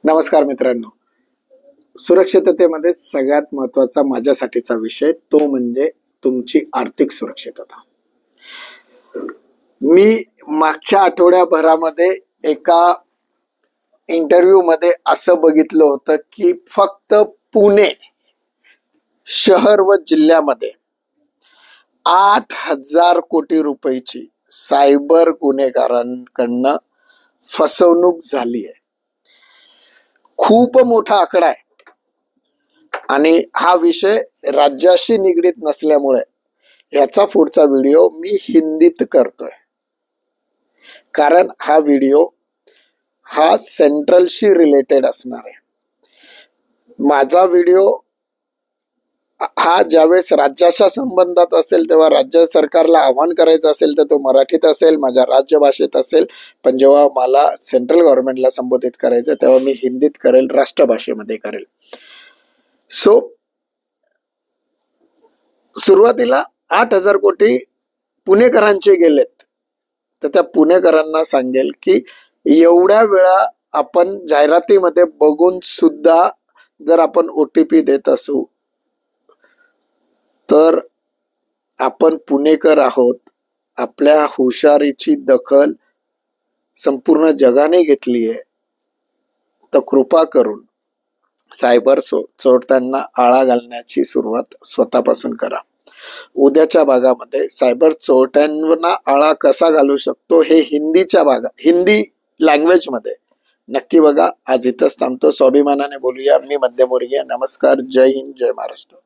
नमस्कार मित्रांनो, सुरक्षिततेमध्ये सगळ्यात महत्त्वाचा माझ्यासाठीचा विषय तो म्हणजे तुमची आर्थिक सुरक्षितता। मी मागच्या आठवड्याभरामध्ये एका इंटरव्ह्यू मध्ये असं बघितलं होतं की फक्त पुणे शहर व जिल्ह्यामध्ये 8,000 कोटी रुपयाची सायबर गुन्हेगारांकडनं फसवणूक झाली आहे। खूप मोठा आकडा आहे आणि हा विषय राज्याशी निगडीत नसल्यामुळे याचा पुढचा व्हिडिओ मी हिंदीत करतोय, कारण हा व्हिडिओ हा सेंट्रलशी रिलेटेड असणार आहे। माझा व्हिडिओ हा ज्यावेळेस राज्याच्या संबंधात असेल तेव्हा राज्य सरकारला आव्हान करायचं असेल तर तो मराठीत असेल, माझ्या राज्य भाषेत असेल, पण जेव्हा मला सेंट्रल गव्हर्नमेंटला संबोधित करायचं तेव्हा मी हिंदीत करेल, राष्ट्रभाषेमध्ये करेल। सो सुरुवातीला 8,000 कोटी पुणेकरांचे गेलेत, तर त्या पुणेकरांना सांगेल की एवढ्या वेळा आपण जाहिरातीमध्ये बघून सुद्धा जर आपण OTP देत असू तर आपण पुणेकर आहोत। आपल्या हुशारीची दखल संपूर्ण जगाने घेतली आहे, तर कृपा करून सायबर चोरट्यांना आळा घालण्याची सुरुवात स्वतःपासून करा। उद्याच्या भागामध्ये सायबर चोरट्यांना आळा कसा घालू शकतो हे हिंदी लँग्वेज मध्ये नक्की बघा। आज इथंच थांबतो। स्वाभिमानाने बोलूया। मी मध्यमवर्गीय। नमस्कार, जय हिंद, जय महाराष्ट्र।